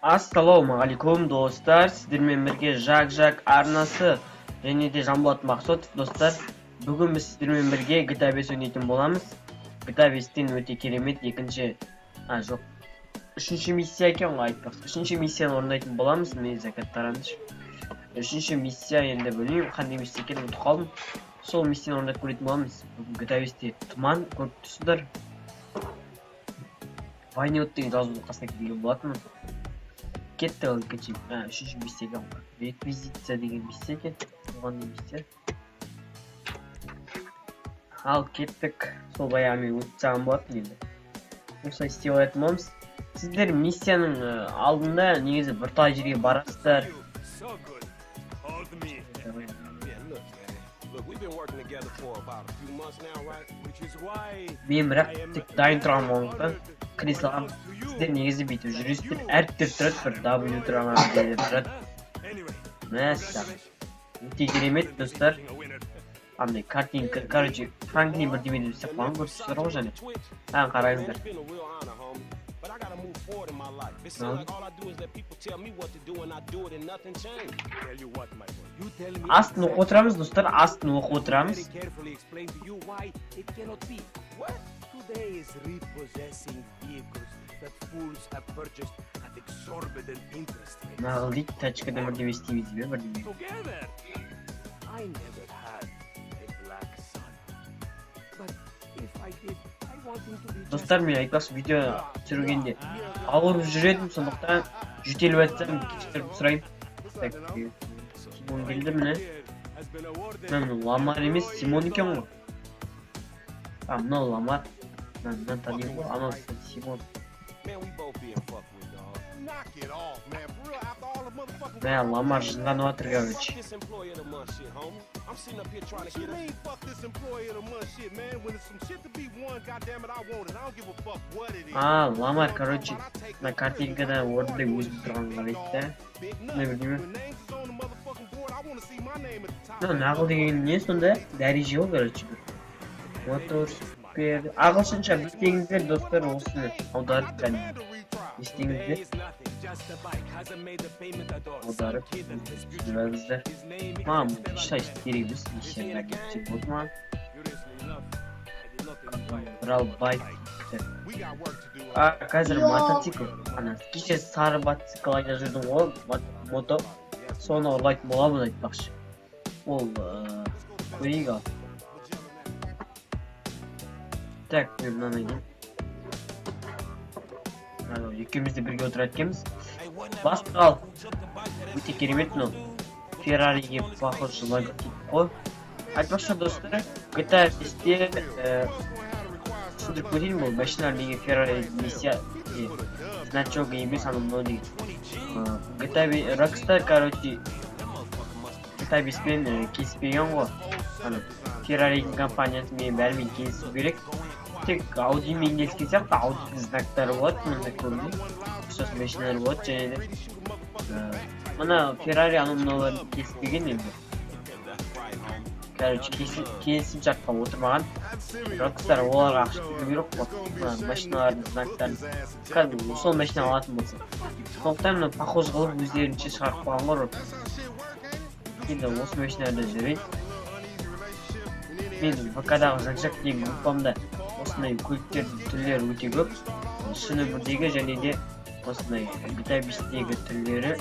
Ассалаумағалейкум достар, сіздермен бірге Жак арнасы және де Жанболат Мақсотов достар. Бүгін біз сіздермен бірге GTA 5 ойнайтын боламыз. GTA 5-тен өте керемет үшінші миссия екен ғой айтпақшы. Үшінші миссияны орындайтын боламыз. Мен закаттарамыз. Үшінші миссия енді білмеймін қандай миссия екенін ұмытып қалдым. Сол миссияны орындап көретін боламыз. Бүгін GTA 5-те тұман көріп тұрсыздар. Вайнеот деген жазуды қасына келген болатын. Кетті ол кетші. Үшінші миссия екен ғой. Реквизиция деген миссия екен. Оған миссия. Ал кеттік. Сол баяғы мен өтіп жағын болатын енді. Осылай істеп алатын боламыз. Сіздер миссияның алдында негізі бірталай жерге барасыздар. Мен бірақ тек дайын тұрған болғандықтан кіре саламын. Сіздер негізі бүйтіп жүресіздер, әріптер тұрады, бір W тұрған әріптер тұрады. Мәссаған. Өте керемет достар. Андай картинка, короче, Франклин бірдемені істеп қойған көрсіздер ғой және. Қараңыздар. Астын оқып отырамыз достар, астын оқып отырамыз. Нағыл дейді, тачкада бірдеме істейміз бе, бірдеме. Достар, мен айтпақшы видео түсіргенде ауырып жүредім, сондықтан жөтеліп айтсам кешірім сұраймын. Симон келді міне. Мынау Ламар емес, Симон екен ғой. Мынау Ламар. Мынаны танимын ғой, анау Симон. Мә, Ламар жынғанып жатыр, короче. Ламар, короче, на картинкада орындай өзім тұрған қарайды да. Не білмеймін. Нағыл деген не сонда? Дәреже ғой, короче. Мотор, супер. Ағылшынша білсеңіздер, достар, осыны аударып кәдімгі. Естеңіздер. Аударып жүріңіздер. Мам, ештай кереміз. Ештерді кетсек болды ма? Брал байк. Қазір мотоцикл. Кеше сары мотоцикл айда жүрдің ғой. Мото. Соны ұрлайтын боламын айтпақшы. Ол көрейік ал. Так, мен мынаны дейін. Екеумізде бірге отырады екенбіз. Басты қал. Өте керемет мынау. Феррариге похож логотип қой. Айтпақшы достар, GTA 5-те түсіндіріп көрейін бұл машиналар неге Феррари миссия значок емес, аны мынау деген. GTA Rockstar, короче, GTA 5-пен келіспеген ғой. Ферраридің компаниясы мен бәрімен келісу керек. Тек Ауdiмен келіскен сияқты, Ауди знактары болады, мында көбіне. Ұқсас машиналар болады және де. Мына Феррари анау-мынауларын келіспеген енді. Короче, келісім шартқа отырмаған. Rockstar оларға ақша төлеу керек қой. Машиналардың знактарын. Кәдімгі сол машина алатын болса. Сондықтан мына похож қылып өздерінше шығарып қойған ғой Rockstar. Енді осы машиналарда жүрейін. Мен ВК-дағы Жак деген группамда осындай көліктердің түрлері өте көп. Шыны бірдегі және де осындай GTA 5-тегі түрлері.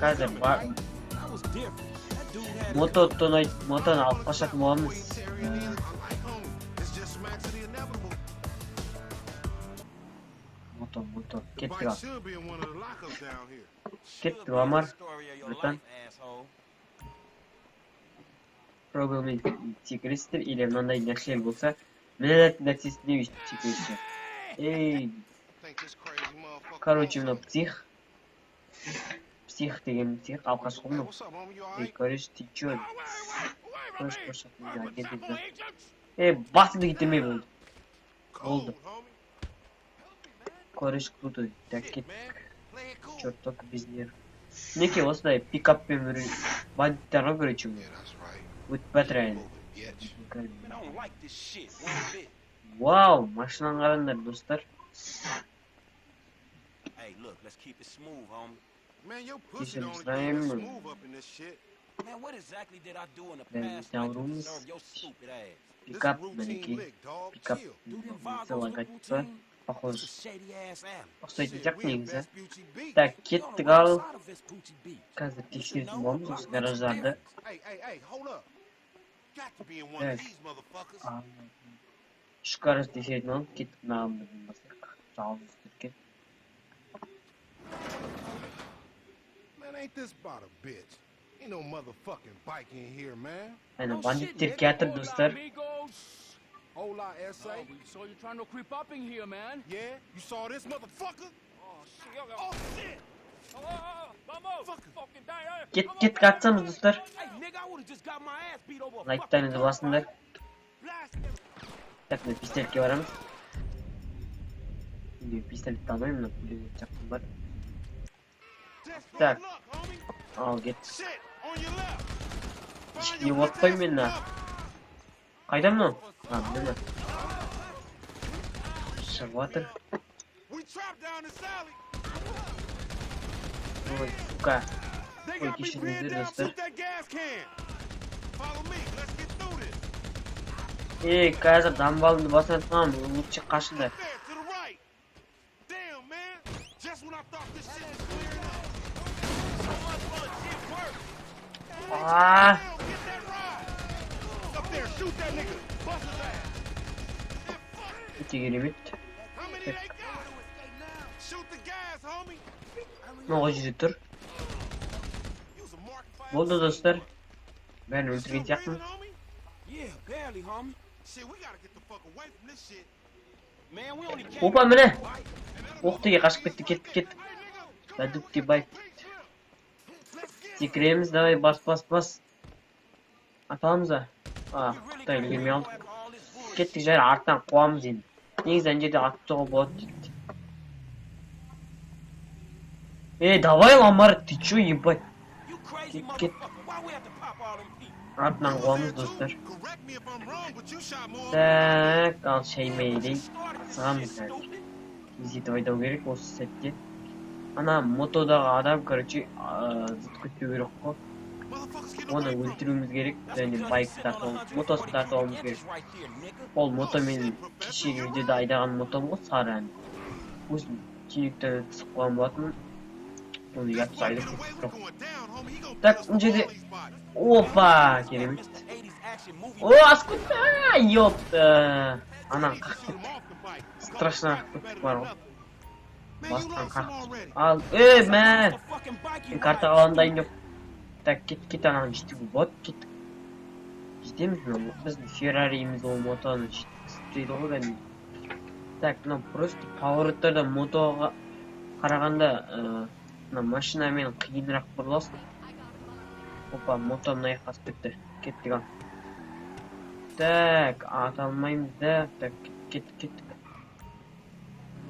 Қазір бар. Мотоны алып қашатын боламыз. Мото. Кеттік ал. Кеттік Ламар. Бұртан. Пробуем секретстер или мынандай нәрселер болса, мынандай нәрсесіне өйстіп секретші. Эй! Короче, мынау псих. Псих деген псих. Алқаш қомның. Эй, кореш, ты чё? Кореш, қошақ. Эй, басыңды кетірмей болды. Болды. Кореш, крутой. Так, кеттік. Черт, только без нерв. Неке осындай пикаппен бір бандиттарға көречі бұл. Өтіп бәтір әйін. Вау, машинаны қараңдар достар. Hey, look, let's keep it smooth, homie. Man, your pussy Keep it don't get smooth. smooth up in this shit. Man, what exactly did I do in the Then past down life to rooms. deserve your stupid ass? This Пикап, a routine мінекей. lick, dog. Пикап. Chill. Do them Це Vagos look логотипі. routine? This Похож. a shady ass alley. Ұқсайтын Shit, жақ we in негізі. Vespucci Beach. Так, You're on кеттік the wrong ал. side of Vespucci Beach. Қазір You should тексеретін know боламыз about осы mental гараждарды. difference. Hey, hold up. Got to be in one Yes. of these motherfuckers. Үш гараж тексеретін алып кеттік мынаған бірден басайық. Жалғыз кеткен. Man, ain't this about a bitch? Ain't no motherfucking bike in here, man. Әне бандиттер келатыр достар. Hola, S.A. So you're trying to creep up in here, man? Yeah, you saw this motherfucker? Oh, shit. Vamos! Fuck. Fucking die! Кет қатсамыз достар. Hey, nigga, I would've just got my ass beat over a Лайктарыңызды басыңдар. Blast them. Так, мен пистолетке барамыз. Мен пистолетті алмаймын, мына пулемет жақтың бар. Just for Так. luck, homie. Ал кет. Shit, on your left. Find Не your отпай bitch ass мені. up. Қайда мынау? Міне. Шығып жатыр. We trapped down this alley. Ой, сука. They Ой, got me кешіріңіздер pinned down. достар. Shoot that gas can. Follow me. Let's get through this. Қазір дамбалымды басына тұрамын, лучше қашында. There, to the right. Damn, man. Just when I thought this shit was clearing up. So much for a cheap work. Ааа. Hell, get that ride. Up there, shoot that nigga. Bust his ass. And fuck. Өте керемет. How many they got? Shoot the gas, homie. Мынау жерде тұр. Use a Mark V. Болды достар. Бәрін өлтірген Still сияқтымын. breathing, homie? Yeah, barely, homie. Shit, we gotta get the fuck away from this shit. Man, we only came Опа, міне. bike. Оқтыге қашып кеттік. Hey, nigga. Бәдікке бай. Let's get Секіреміз, давай, бас. Аталамыз ба? We really Қытай gonna үлгермей bring алдық. back all this bullshit. Кеттік жайлы арттан қуамыз енді. Негізі ана жерде атып соғуға болады дейді. Давай, ламар, ты чё, ебать? You crazy Get- motherfucker. Why we have to pop all them people? Артынан You was қуамыз there too? достар. Correct me if I'm wrong, but you shot more. Так, ал шаймайдей. Started this Сығамыз shit, қазір. stupid. Визит айдау керек осы сәтте. Ана мотодағы адам, короче, зыт күтпеу керек қой. Motherfuckers get Оны away from me. өлтіруіміз керек, That's және because байк you're sitting on тартып, 140 мотосын тартып алуымыз керек. inches right there, nigga. Ол мото мен кешегі видеода айдаған мотом ғой, сары ән. Өзім түйектен түсіп қалған болатынмын. Оны This ұятсыз boy айдап get away, кетіп we тұрмын. going down, homie. He gonna Так, beat us мына with жерде... all these bodies. Опа, керемет. Mr. 80s action movie. О, аскута, ёпта. Ана Need to қақ shoot him off the bike. страшно Better қақ than бар ғой. nothing. Man, you Бастан lost him қақ. already. Ал, мә. The fucking bike you Мен карта ride, қаландайын деп. Так, кет анаған жетуге болады, кеттік. Жетеміз мына біздің Феррариіміз ол мотоны жетеді ғой кәдімгі. Так, мына просто поворотторда мотоға қарағанда мына машинамен қиынырақ бұрыласың. Опа, мото мына жаққа асып кетті. Кеттік ал. Так, ата алмаймыз да. Так, кеттік.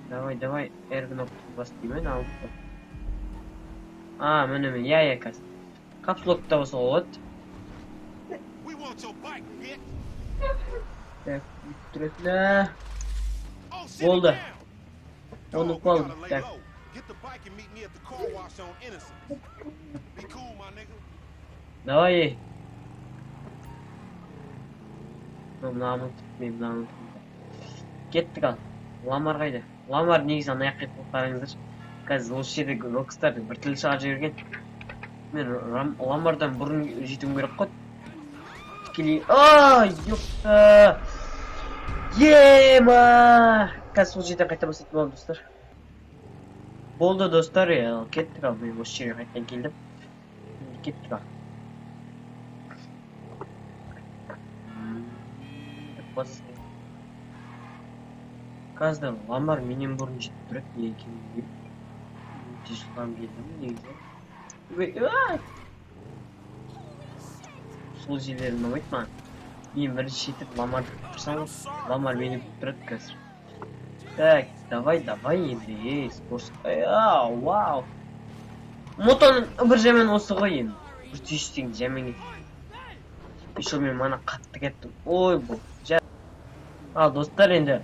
Давай, R кнопкасы бас деймін, алып. Міне, я қазір. Капслокта болса болады. We want your bike, bitch. Так, түретілі. Oh, sit Болды. down. Оны Dog, we gotta қалды. lay Так, low. Get the bike and meet me at the car wash on Innocent. Be cool, my nigga. давай. Мынаны тұтпайым. Кеттік ал. Ламар қайда? Ламар негізі ана жаққа кетіп қараңыздар. Қазір осы жерде Rockstar'дың бір тілі шығарып жіберген. Мен Ламардан бұрын жетуім керек қой. Тікелей... Ёпта! Ема! Қазір сол жерден қайта бастайтын боламын достар. Болды достар, кеттік ал. Мен осы жерге қайтадан келдім. Кеттік ал. Қазір Ламар менен бұрын жетіп тұрады, не екенін білмеймін. Өте жылдам келдім негізі. Сол жерлері ұнамайды маған. Мен бірінші жетіп Ламарды күтіп тұрсам, Ламар мені күтіп тұрады қазір. Так, давай енді, спортсқа. Вау! Мотоның бір жаман осы ғой енді. Бір түйістен жаман кетті. Еще мен мана қатты кеттім. Ой, бұл. Ал достар, енді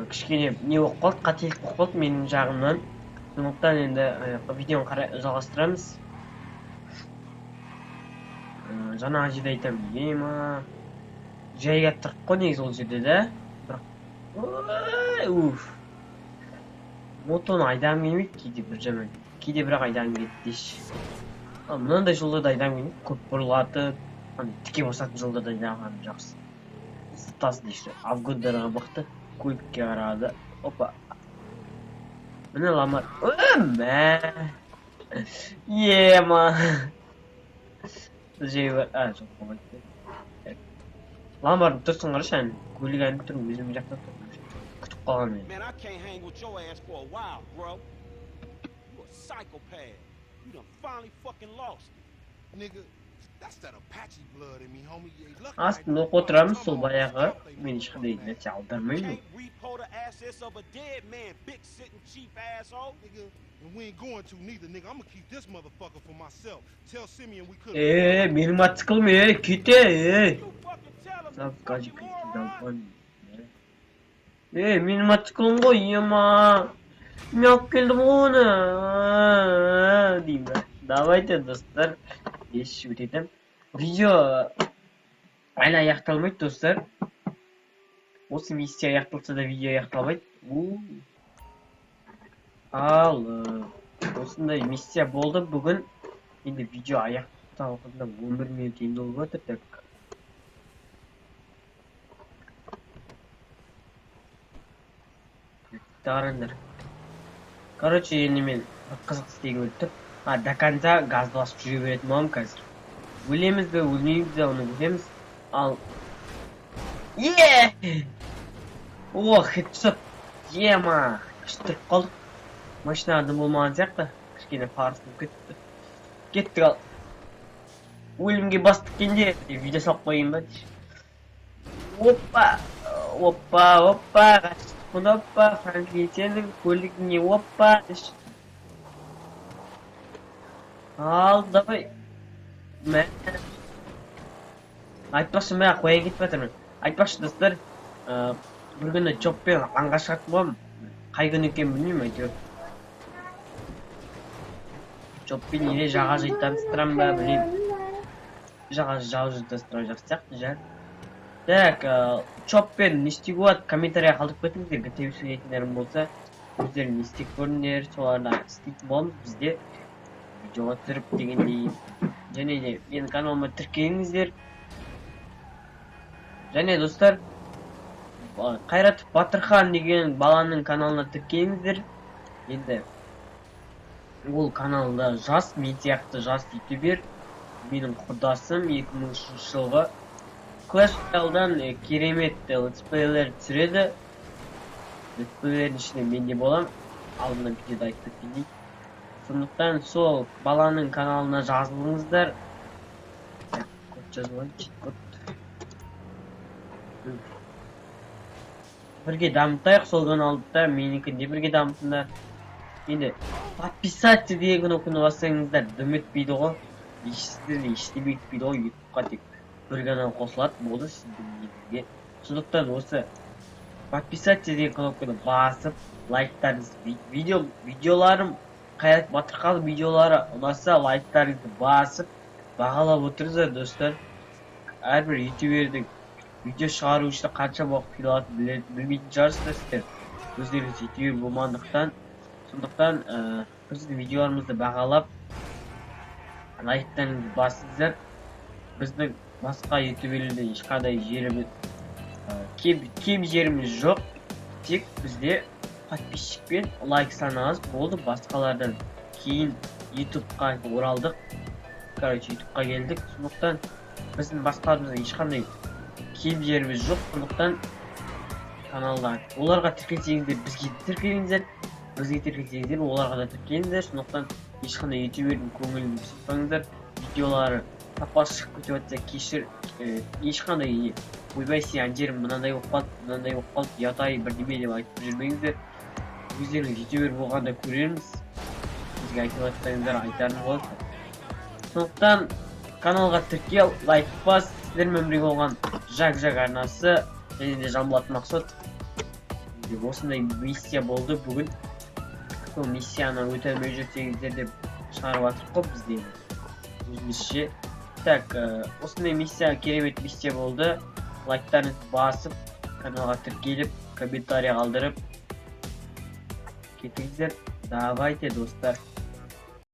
кішкене не болып қалды, қателік болып қалды менің жағымнан. Сондықтан енді видеоны қарай жалғастырамыз. Жаңағы жерде айтамын, ема жайға тұрып қой негізі ол жерде да. Мотоны айдағым келмейді кейде бір жаман. Кейде бірақ айдағым келеді деші. Мынандай жолда да айдағым келмейді, көп бұрылатып, тіке басатын жолда да айдағым жақсы. Тас деші, авгоддарға бақты, көлікке қарады. Опа. Міне ламар. Мә. Ема. Жей бар. Жоқ болмайды. Ламардың тұрсын қарашы, көлік әніп тұрмын, өзім жақта тұрмын. Күтіп қалған мен. Man, I can't hang with your ass for a while, bro. You a psychopath. You done finally fucking lost it. Nigga, that's that Apache blood in me, homie. You ain't lucky. Астында оқып отырамыз, сол баяғы мен ешқандай нәрсе аудармаймын. Can't repo the assets of a dead man, big sitting chief asshole. Nigga, and we ain't going to neither, nigga. I'm gonna keep this motherfucker for myself. Tell Simeon we could. Менің мотоциклім, кете, You fucking tell him. Сап кажик далпан. Менің мотоциклім ғой, ема. Мен алып келдім оны. Деймін ба. Давайте, достар. Еш өтетім. Видео әлі аяқталмайды, достар. Осы миссия аяқталса да видео аяқталмайды. Ал осындай миссия болды бүгін. Енді видео аяқталғанда 11 минут енді болып отыр. Так. Қараңдар. Короче, енді мен қызық істеген өттім. До конца газ басып жүре беретін боламын қазір. Өлеміз бе, өлмейміз бе, оны көреміз. Ал хедшот. Ема, күштіріп қалдық. Машина адам болмаған сияқты. Кішкене парысып кетті. Кеттік ал. Өлімге бастық кенде. Видео салып қойын ба дейші. Опа. Опа. Франклин сенің көлігіне опа дейші. Ал, давай. Айтпақшы, мен қоя кетіп жатырмын. Айтпақшы, достар, бір күні чоппен аңға шығатын боламын. Қай күн екен білмеймін, әйтеуір. Чоппен ене жағажай таныстырам ба, білмеймін. Жағажай таныстырам жақсы сияқты, жа. Так, чоппен не істеуге болады, комментария қалдырып кетіңіздер, GTA сөйлейтіндерім болса, өздерін не істеп көріңдер, соларда істейтін боламыз бізде. Видеоға түсіріп дегендей. Және де менің каналыма тіркеліңіздер. Және достар, Қайратов Батырхан деген баланың каналына тіркеліңіздер. Енді ол каналда жас, мен сияқты жас ютубер. Менің құрдасым 2003 жылғы Clash Royale'дан керемет летсплейлер түсіреді. Летсплейлердің ішінде мен де болам. Алдында видеода айтып кеткендей. Сондықтан сол баланың каналына жазылыңыздар. Код жазылған, код. Бірге дамытайық сол каналды, менікінде бірге дамытыңдар. Енді подписаться деген кнопканы бассаңыздар, дым өтпейді ғой. Сіздерді ештеме етпейді ғой, ютубқа тек бір канал қосылады, болды сіздерге. Сондықтан осы подписаться деген кнопканы басып, лайктарыңыз, видеоларым Қайрат Батырхан видеолары ұнаса, лайктарыңызды басып, бағалап отырыңыздар, достар. Әрбір ютубердің видео шығару үшін қанша уақыт келатынын білмейтін шығарсыздар сіздер. Өздеріңіз ютубер болмағандықтан. Сондықтан біздің видеоларымызды бағалап, лайктарыңызды басыңыздар. Біздің басқа ютуберлерден ешқандай жеріміз, кем жеріміз жоқ. Тек бізде подписчик пен лайк саны аз болды. Басқалардан кейін ютубқа оралдық. Короче, ютубқа келдік. Сондықтан біздің басқаларымыздан ешқандай кем жеріміз жоқ. Сондықтан каналға оларға тіркелсеңіздер, бізге тіркеліңіздер. Бізге тіркелсеңіздер, оларға да тіркеліңіздер. Сондықтан ешқандай ютубердің көңілін сұқпаңыздар. Видеолары сапасы шығып кетіп жатса, кешір, ешқандай ойбай сен жерім мынандай болып қалды, ятай бірдеме деп айтып жүрмеңіздер. Өздеріңіз ютубер болғанда көрерміз. Бізге айтып жатсаңыздар, айтарым болады. Сондықтан каналға тіркел, лайк бас. Сіздермен бірге болған Жак арнасы. Және де Жанболат Мақсұт. Осындай миссия болды бүгін. Сол миссияны өтелмей жүрсеңіздер деп шығарып жатырмық қой бізде. Өзімізше. Так, осындай миссия керемет миссия болды. Лайктарыңызды басып, каналға тіркеліп, комментарий қалдырып кетіңіздер. Давайте, достар.